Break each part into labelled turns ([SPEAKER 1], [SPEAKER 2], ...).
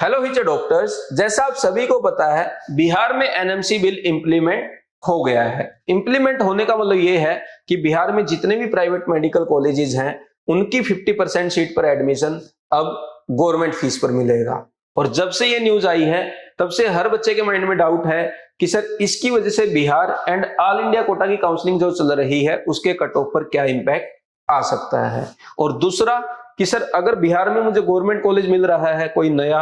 [SPEAKER 1] Hello hitch doctors, जैसा आप सभी को पता है बिहार में एनएमसी बिल इंप्लीमेंट हो गया है। इंप्लीमेंट होने का मतलब ये है कि बिहार में जितने भी प्राइवेट मेडिकल कॉलेजेस हैं उनकी 50% सीट पर एडमिशन अब गवर्नमेंट फीस पर मिलेगा। और जब से ये न्यूज आई है तब से हर बच्चे के माइंड में डाउट है कि सर इसकी वजह से Bihar and all India quota की काउंसलिंग जो चल रही है उसके कट ऑफ पर क्या इंपैक्ट आ सकता है। और दूसरा कि सर अगर बिहार में मुझे गवर्नमेंट कॉलेज मिल रहा है कोई नया,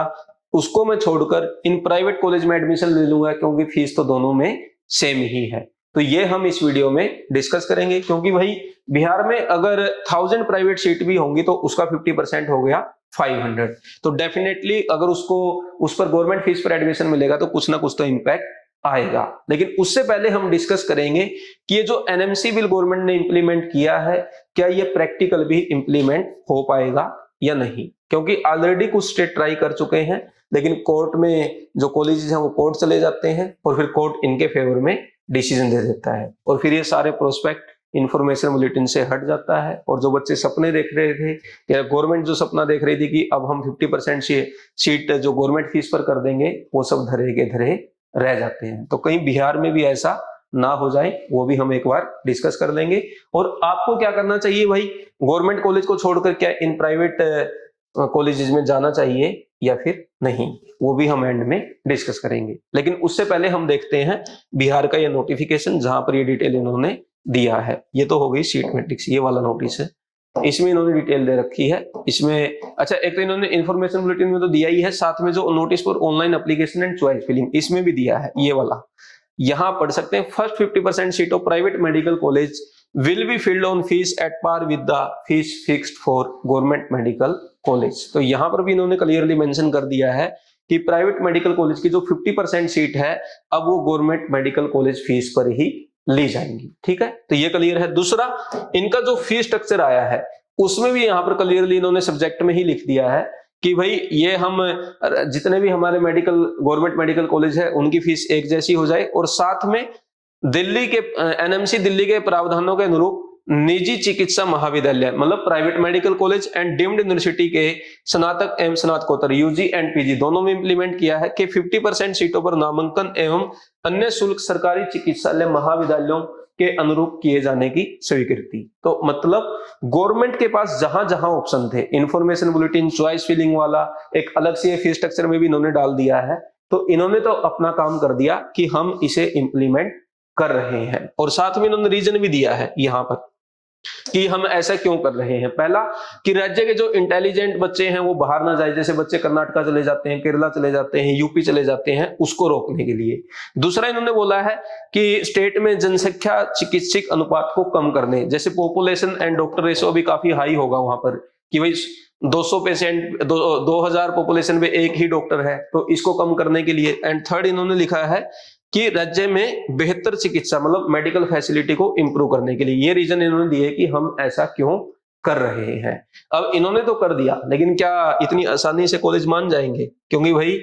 [SPEAKER 1] उसको मैं छोड़कर इन प्राइवेट कॉलेज में एडमिशन ले लूंगा क्योंकि फीस तो दोनों में सेम ही है। तो ये हम इस वीडियो में डिस्कस करेंगे क्योंकि भाई बिहार में अगर 1000 प्राइवेट सीट भी होंगी तो उसका 50% हो गया 500। तो डेफिनेटली अगर उसको उस पर गवर्नमेंट फीस पर एडमिशन मिलेगा तो कुछ ना कुछ तो इंपैक्ट आएगा। लेकिन उससे पहले हम डिस्कस करेंगे कि ये जो एनएमसी बिल गवर्नमेंट ने इंप्लीमेंट किया है क्या ये प्रैक्टिकल भी इंप्लीमेंट हो पाएगा या नहीं, क्योंकि ऑलरेडी कुछ स्टेट ट्राई कर चुके हैं लेकिन कोर्ट में जो कॉलेजेस हैं वो कोर्ट चले जाते हैं और फिर कोर्ट इनके फेवर में डिसीजन दे देता है और फिर ये सारे प्रोस्पेक्ट इंफॉर्मेशन बुलेटिन से हट जाता है। और जो बच्चे सपने देख रहे थे या गवर्नमेंट जो सपना देख रही थी कि अब हम 50% सीट जो गवर्नमेंट फीस पर कर देंगे वो सब धरे के धरे रह जाते हैं। तो कहीं बिहार में भी ऐसा ना हो जाए वो भी हम एक बार डिस्कस कर लेंगे। और आपको क्या करना चाहिए भाई, गवर्नमेंट कॉलेज को छोड़कर क्या इन प्राइवेट कॉलेजेस में जाना चाहिए या फिर नहीं, वो भी हम एंड में डिस्कस करेंगे। लेकिन उससे पहले हम देखते हैं बिहार का ये नोटिफिकेशन जहां पर ये डिटेल इन्होंने दिया है। ये तो हो गई सीट मैट्रिक्स, ये वाला नोटिस है, इसमें इन्होंने डिटेल दे रखी है। इसमें अच्छा एक तो इन्होंने इन्फॉर्मेशन बुलेटिन में तो दिया ही है, साथ में जो notice for online application and choice filling इसमें भी दिया है ये वाला। यहां पढ़ सकते हैं first 50% seat of private medical college will be filled on fees at par with the fees fixed for government medical college. तो यहां पर भी इन्होंने क्लियरली मेंशन कर दिया है कि प्राइवेट मेडिकल कॉलेज की जो 50% सीट है अब वो गवर्नमेंट मेडिकल कॉलेज फीस पर ही ली जाएंगी। ठीक है, तो ये क्लियर है। दूसरा, इनका जो फीस स्ट्रक्चर आया है उसमें भी यहां पर क्लियरली इन्होंने सब्जेक्ट में ही लिख दिया है कि भाई ये हम जितने भी हमारे मेडिकल गवर्नमेंट मेडिकल कॉलेज है उनकी फीस एक जैसी हो जाए और साथ में दिल्ली के एनएमसी दिल्ली के प्रावधानों के अनुरूप निजी चिकित्सा महाविद्यालय मतलब private medical college and deemed university के स्नातक एवं स्नातकोत्तर यूजी एंड पीजी दोनों में इंप्लीमेंट किया है कि 50% सीटों पर नामांकन एवं अन्य शुल्क सरकारी चिकित्सालय महाविद्यालयों के अनुरूप किए जाने की स्वीकृति। तो मतलब गवर्नमेंट के पास जहां जहां ऑप्शन थे, इंफॉर्मेशन बुलेटिन चॉइस फिलिंग वाला एक अलग से फीस स्ट्रक्चर में भी इन्होंने डाल दिया है। तो इन्होंने तो अपना काम कर दिया कि हम इसे इंप्लीमेंट कर रहे हैं और साथ में इन्होंने रीजन भी दिया है यहां पर कि हम ऐसा क्यों कर रहे हैं। पहला कि राज्य के जो इंटेलिजेंट बच्चे हैं वो बाहर ना जाए, जैसे बच्चे कर्नाटका चले जाते हैं, केरला चले जाते हैं, यूपी चले जाते हैं, उसको रोकने के लिए। दूसरा इन्होंने बोला है कि स्टेट में जनसंख्या चिकित्सक अनुपात को कम करने, जैसे पॉपुलेशन एंड डॉक्टर रेशो भी काफी हाई होगा वहां पर कि भाई 200 पेशेंट 2000 पॉपुलेशन में एक ही डॉक्टर है, तो इसको कम करने के लिए। एंड थर्ड इन्होंने लिखा है कि राज्य में बेहतर चिकित्सा मतलब मेडिकल फैसिलिटी को इंप्रूव करने के लिए। ये रीजन इन्होंने दिए कि हम ऐसा क्यों कर रहे हैं। अब इन्होंने तो कर दिया लेकिन क्या इतनी आसानी से कॉलेज मान जाएंगे, क्योंकि भाई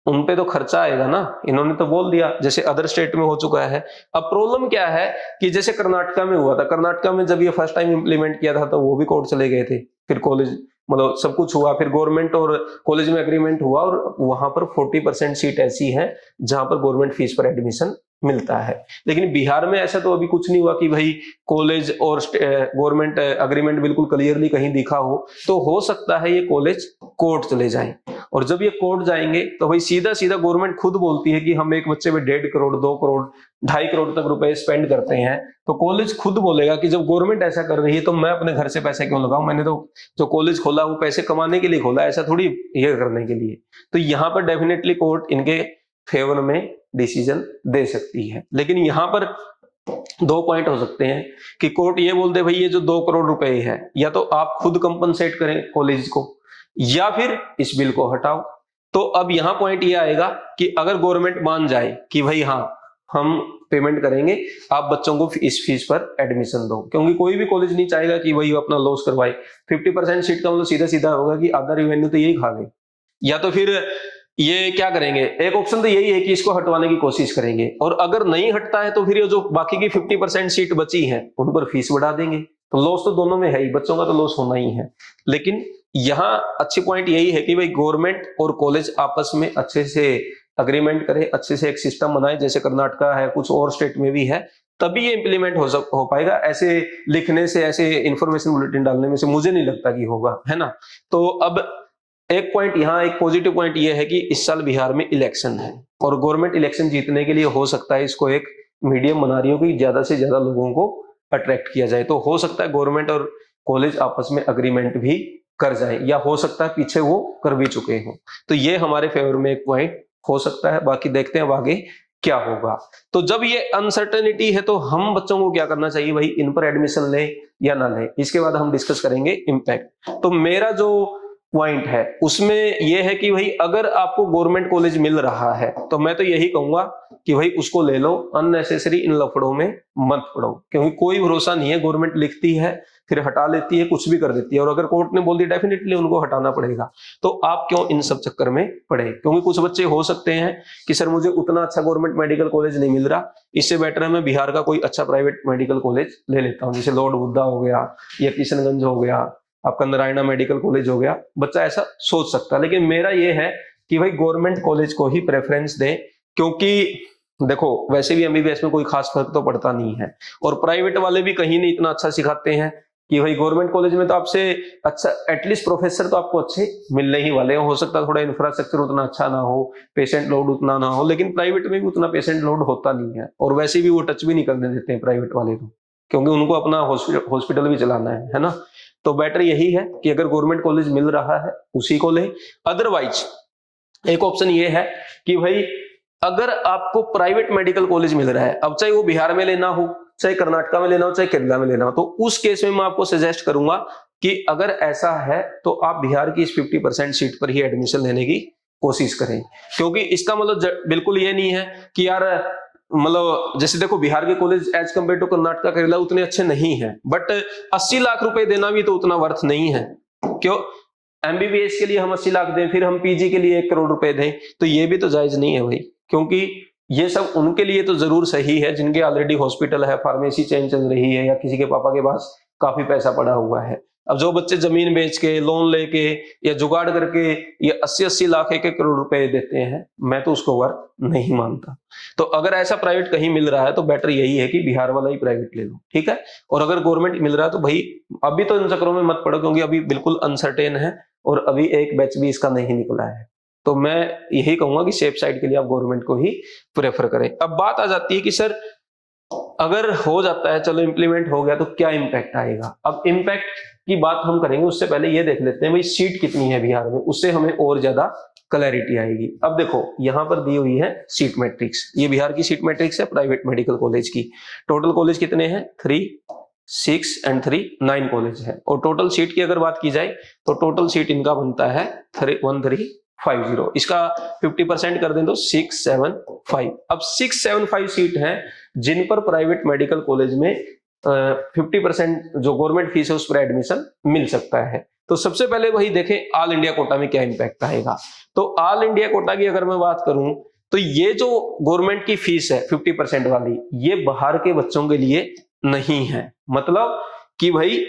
[SPEAKER 1] उन पे तो खर्चा आएगा ना। इन्होंने तो बोल दिया जैसे अदर स्टेट में हो चुका है। अब प्रॉब्लम क्या है कि जैसे कर्नाटका में हुआ था, कर्नाटका में जब ये फर्स्ट टाइम इंप्लीमेंट किया था तो वो भी कोर्ट चले गए थे, फिर कॉलेज मतलब सब कुछ हुआ, फिर गवर्नमेंट और कॉलेज में एग्रीमेंट हुआ और वहां पर 40% सीट ऐसी है जहां पर गवर्नमेंट फीस पर एडमिशन मिलता है। लेकिन बिहार में ऐसा तो अभी कुछ नहीं हुआ कि भाई कॉलेज और गवर्नमेंट एग्रीमेंट बिल्कुल क्लियरली कहीं दिखा हो। तो हो सकता है ये कॉलेज कोर्ट चले जाएं और जब ये कोर्ट जाएंगे तो भाई सीधा सीधा गवर्नमेंट खुद बोलती है कि हम एक बच्चे पे 1.5 करोड़ 2 करोड़ 2.5 करोड़ तक रुपए स्पेंड करते हैं। तो कॉलेज खुद बोलेगा कि जब गवर्नमेंट ऐसा कर रही है तो मैं अपने घर से पैसे क्यों लगाऊं, मैंने तो जो कॉलेज खोला वो पैसे कमाने के लिए खोला, ऐसा थोड़ी ये करने के लिए। तो यहाँ पर डेफिनेटली कोर्ट इनके फेवर में डिसीजन दे सकती है। लेकिन यहाँ पर 2 पॉइंट हो सकते हैं कि कोर्ट ये बोल दे भाई ये जो 2 करोड़ रुपए है या तो आप खुद कंपनसेट करें कॉलेज को या फिर इस बिल को हटाओ। तो अब यहां पॉइंट ये आएगा कि अगर गवर्नमेंट मान जाए कि भाई हाँ हम पेमेंट करेंगे, आप बच्चों को इस फीस पर एडमिशन दो, क्योंकि कोई भी कॉलेज नहीं चाहेगा कि भाई अपना लॉस करवाए। 50% सीट का मतलब सीधा सीधा होगा कि आधा रिवेन्यू तो यही खा गए। या तो फिर ये क्या करेंगे, एक ऑप्शन तो यही है कि इसको हटवाने की कोशिश करेंगे और अगर नहीं हटता है तो फिर ये जो बाकी की 50% सीट बची है उन पर फीस बढ़ा देंगे। तो लॉस तो दोनों में है ही, बच्चों का तो लॉस होना ही है। लेकिन यहाँ अच्छी पॉइंट यही है कि भाई गवर्नमेंट और कॉलेज आपस में अच्छे से अग्रीमेंट करे, अच्छे से एक सिस्टम बनाए, जैसे कर्नाटका है, कुछ और स्टेट में भी है, तभी ये इंप्लीमेंट हो पाएगा। ऐसे लिखने से, ऐसे इंफॉर्मेशन बुलेटिन डालने में से मुझे नहीं लगता कि होगा, है ना। तो अब एक पॉइंट यहाँ, एक पॉजिटिव पॉइंट ये है कि इस साल बिहार में इलेक्शन है और गवर्नमेंट इलेक्शन जीतने के लिए हो सकता है इसको एक मीडियम बना रही हो कि ज्यादा से ज्यादा लोगों को अट्रैक्ट किया जाए। तो हो सकता है गवर्नमेंट और कॉलेज आपस में अग्रीमेंट भी कर जाए, या हो सकता है पीछे वो कर भी चुके हों। तो ये हमारे फेवर में एक पॉइंट हो सकता है। बाकी देखते हैं आगे क्या होगा। तो जब ये अनसर्टेनिटी है तो हम बच्चों को क्या करना चाहिए भाई, इन पर एडमिशन ले या ना ले, इसके बाद हम डिस्कस करेंगे इम्पैक्ट। तो मेरा जो पॉइंट है उसमें यह है कि भाई अगर आपको गवर्नमेंट कॉलेज मिल रहा है तो मैं तो यही कहूंगा कि भाई उसको ले लो, अननेसेसरी इन लफड़ों में मत पड़ो, क्योंकि कोई भरोसा नहीं है। गवर्नमेंट लिखती है फिर हटा लेती है, कुछ भी कर देती है, और अगर कोर्ट ने बोल दिया डेफिनेटली उनको हटाना पड़ेगा। तो आप क्यों इन सब चक्कर में पड़े? क्योंकि कुछ बच्चे हो सकते हैं कि सर मुझे उतना अच्छा गवर्नमेंट मेडिकल कॉलेज नहीं मिल रहा, इससे बेटर है मैं बिहार का कोई अच्छा प्राइवेट मेडिकल कॉलेज ले लेता हूँ, जैसे लॉर्ड बुद्धा हो गया या किशनगंज हो गया, आपका नारायणा मेडिकल कॉलेज हो गया। बच्चा ऐसा सोच सकता है, लेकिन मेरा ये है कि भाई गवर्नमेंट कॉलेज को ही प्रेफरेंस दें, क्योंकि देखो वैसे भी एमबीबीएस में कोई खास फर्क तो पड़ता नहीं है, और प्राइवेट वाले भी कहीं नहीं इतना अच्छा सिखाते हैं कि भाई गवर्नमेंट कॉलेज में तो आपसे अच्छा एटलीस्ट प्रोफेसर तो आपको अच्छे मिलने ही वाले हैं। हो सकता है थोड़ा इंफ्रास्ट्रक्चर उतना अच्छा ना हो, पेशेंट लोड उतना ना हो, लेकिन प्राइवेट में भी उतना पेशेंट लोड होता नहीं है, और वैसे भी वो टच भी नहीं करने देते हैं प्राइवेट वाले तो, क्योंकि उनको अपना हॉस्पिटल भी चलाना है ना। तो बेटर यही है कि अगर गवर्नमेंट कॉलेज मिल रहा है उसी को ले। अदरवाइज एक ऑप्शन ये है कि भाई अगर आपको प्राइवेट मेडिकल कॉलेज मिल रहा है, अब चाहे वो बिहार में लेना हो, चाहे कर्नाटका में लेना हो, चाहे केरला में लेना हो, तो उस केस में मैं आपको सजेस्ट करूंगा कि अगर ऐसा है तो आप बिहार की इस 50% सीट पर ही एडमिशन लेने की कोशिश करें। क्योंकि इसका मतलब बिल्कुल ये नहीं है कि यार मतलब जैसे देखो बिहार के college as compare to Karnataka Kerala उतने अच्छे नहीं है, बट 80 लाख रुपए देना भी तो उतना वर्थ नहीं है। क्यों? एमबीबीएस के लिए हम 80 लाख दें, फिर हम पीजी के लिए 1 करोड़ रुपए दें, तो ये भी तो जायज नहीं है भाई। क्योंकि ये सब उनके लिए तो जरूर सही है जिनके ऑलरेडी हॉस्पिटल है, फार्मेसी चेन चल रही है, या किसी के पापा के पास काफी पैसा पड़ा हुआ है। अब जो बच्चे जमीन बेच के, लोन लेके या जुगाड़ करके ये 80-80 लाख 1-1 करोड़ रुपए देते हैं, मैं तो उसको वर्थ नहीं मानता। तो अगर ऐसा प्राइवेट कहीं मिल रहा है तो बेटर यही है कि बिहार वाला ही प्राइवेट ले लो, ठीक है। और अगर गवर्नमेंट मिल रहा है तो भाई अभी तो इन चक्करों में मत पड़ो, क्योंकि अभी बिल्कुल अनसर्टेन है और अभी एक बैच भी इसका नहीं निकला है। तो मैं यही कहूंगा कि सेफ साइड के लिए आप गवर्नमेंट को ही प्रेफर करें। अब बात आ जाती है कि सर अगर हो जाता है, चलो इंप्लीमेंट हो गया, तो क्या इंपैक्ट आएगा। अब इंपैक्ट की बात हम करेंगे, उससे पहले ये देख लेते हैं भाई सीट कितनी है बिहार में, उससे हमें और ज्यादा क्लैरिटी आएगी। अब देखो यहां पर दी हुई है सीट मैट्रिक्स, ये बिहार की सीट मैट्रिक्स है प्राइवेट मेडिकल कॉलेज की। टोटल कॉलेज कितने हैं? 3, 6 and 3, 9 कॉलेज है। और टोटल सीट की अगर बात की जाए तो टोटल सीट इनका बनता है 1350। इसका 50% कर दें तो 675। अब 675 सीट हैं जिन पर प्राइवेट मेडिकल कॉलेज में 50% जो गवर्नमेंट फीस है उस पर एडमिशन मिल सकता है। तो सबसे पहले वही देखें ऑल इंडिया कोटा में क्या इंपैक्ट आएगा। तो ऑल इंडिया कोटा की अगर मैं बात करूं तो ये जो गवर्नमेंट की फीस है 50% वाली, ये बाहर के बच्चों के लिए नहीं है। मतलब कि भाई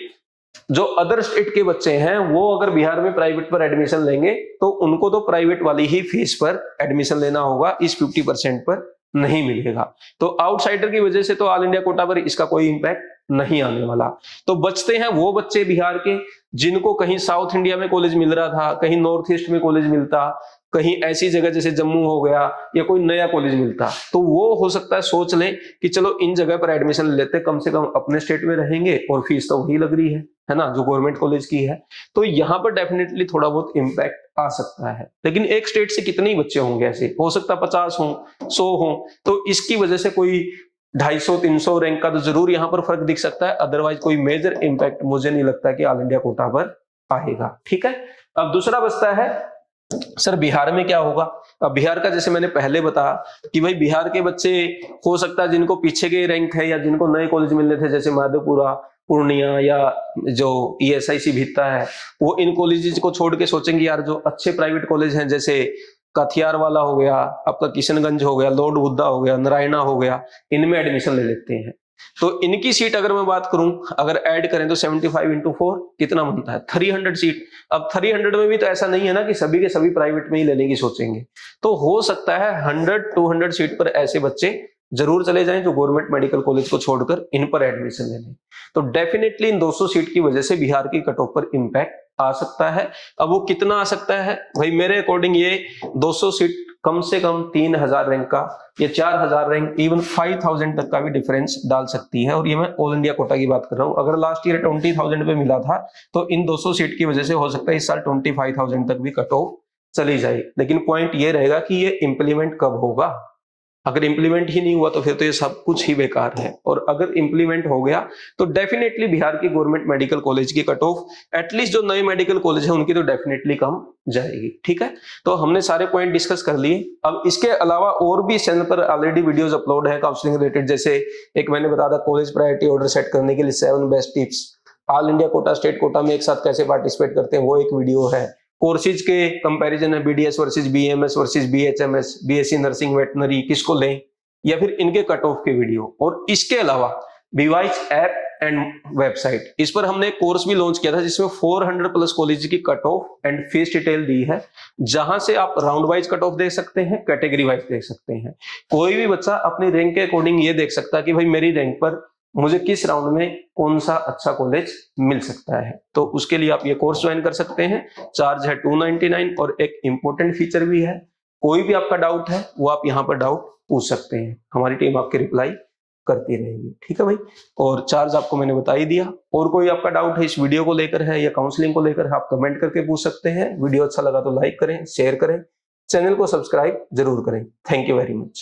[SPEAKER 1] जो अदर स्टेट के बच्चे हैं वो अगर बिहार में प्राइवेट पर एडमिशन लेंगे तो उनको तो प्राइवेट वाली ही फीस पर एडमिशन लेना होगा, इस 50% पर नहीं मिलेगा। तो आउटसाइडर की वजह से तो ऑल इंडिया कोटा पर इसका कोई इंपैक्ट नहीं आने वाला। तो बचते हैं वो बच्चे बिहार के जिनको कहीं साउथ इंडिया में कॉलेज मिल रहा था, कहीं नॉर्थ ईस्ट में कॉलेज मिलता, कहीं ऐसी जगह जैसे जम्मू हो गया, या कोई नया कॉलेज मिलता, तो वो हो सकता है सोच लें कि चलो इन जगह पर एडमिशन लेते, कम से कम अपने स्टेट में रहेंगे और फीस तो वही लग रही है ना, जो गवर्नमेंट कॉलेज की है। तो यहाँ पर डेफिनेटली थोड़ा बहुत इंपैक्ट आ सकता है। लेकिन एक स्टेट से कितने बच्चे होंगे ऐसे, हो सकता है 50 हो, 100 हो, तो इसकी वजह से कोई 250-300 रैंक का तो जरूर यहाँ पर फर्क दिख सकता है। अदरवाइज कोई मेजर इंपैक्ट मुझे नहीं लगता कि ऑल इंडिया कोटा पर आएगा, ठीक है। अब दूसरा बचता है सर बिहार में क्या होगा। अब बिहार का जैसे मैंने पहले बताया कि भाई बिहार के बच्चे हो सकता है जिनको पीछे के रैंक है या जिनको नए कॉलेज मिलने थे, जैसे माधोपुरा, पूर्णिया या जो ईएसआईसी भित्ता है, वो इन कॉलेजेस को छोड़ के सोचेंगे यार जो अच्छे प्राइवेट कॉलेज हैं जैसे कथियार वाला हो गया, आपका किशनगंज हो गया, लॉर्ड बुद्धा हो गया, नारायणा हो गया, इनमें एडमिशन ले लेते हैं। तो इनकी सीट अगर मैं बात करूं, अगर ऐड करें तो 75 इंटू 4 कितना बनता है 300 सीट। अब 300 में भी तो ऐसा नहीं है ना कि सभी के सभी प्राइवेट में ही लेने की सोचेंगे, तो हो सकता है 100-200 सीट पर ऐसे बच्चे जरूर चले जाएं जो गवर्नमेंट मेडिकल कॉलेज को छोड़कर इन पर एडमिशन ले लें। तो डेफिनेटली इन 200 सीट की वजह से बिहार की कट ऑफ पर इंपैक्ट आ सकता है। अब वो कितना आ सकता है भाई, मेरे अकॉर्डिंग ये 200 सीट कम से कम 3000 रैंक का या 4000 रैंक, इवन 5000 तक का भी डिफरेंस डाल सकती है। और ये मैं ऑल इंडिया कोटा की बात कर रहा हूं। अगर लास्ट ईयर 20,000 पे मिला था तो इन 200 सीट की वजह से हो सकता है इस साल 25,000 तक भी कट ऑफ चली जाए। लेकिन पॉइंट ये रहेगा कि ये इंप्लीमेंट कब होगा। अगर इंप्लीमेंट ही नहीं हुआ तो फिर तो ये सब कुछ ही बेकार है, और अगर इंप्लीमेंट हो गया तो डेफिनेटली बिहार की गवर्नमेंट मेडिकल कॉलेज की कट ऑफ, एटलीस्ट जो नए मेडिकल कॉलेज है उनकी तो डेफिनेटली कम जाएगी। ठीक है, तो हमने सारे पॉइंट डिस्कस कर लिए। अब इसके अलावा और भी इस चैनल पर ऑलरेडी वीडियोस अपलोड है काउंसलिंग रिलेटेड, जैसे एक मैंने बताया था कॉलेज प्रायोरिटी ऑर्डर सेट करने के लिए 7 best tips, all India quota state quota में एक साथ कैसे पार्टिसिपेट करते हैं वो एक वीडियो है, कोर्सेज के कंपैरिजन है BDS versus BMS versus BHMS, BSc nursing veterinary किसको लें, या फिर इनके कट ऑफ के वीडियो। और इसके अलावा बीवाइस ऐप एंड वेबसाइट, इस पर हमने एक कोर्स भी लॉन्च किया था जिसमें 400 प्लस कॉलेज की cut off and fees detail दी है, जहां से आप राउंड वाइज कट ऑफ देख सकते हैं, कैटेगरी वाइज देख सकते हैं। कोई भी बच्चा अपनी रैंक के अकॉर्डिंग ये देख सकता है कि भाई मेरी रैंक पर मुझे किस राउंड में कौन सा अच्छा कॉलेज मिल सकता है। तो उसके लिए आप ये कोर्स ज्वाइन कर सकते हैं। चार्ज है 299, और एक इंपॉर्टेंट फीचर भी है, कोई भी आपका डाउट है वो आप यहाँ पर डाउट पूछ सकते हैं, हमारी टीम आपके रिप्लाई करती रहेगी। ठीक है भाई, और चार्ज आपको मैंने बता ही दिया। और कोई आपका डाउट है इस वीडियो को लेकर है या काउंसलिंग को लेकर, आप कमेंट करके पूछ सकते हैं। वीडियो अच्छा लगा तो लाइक करें, शेयर करें, चैनल को सब्सक्राइब जरूर करें। Thank you very much.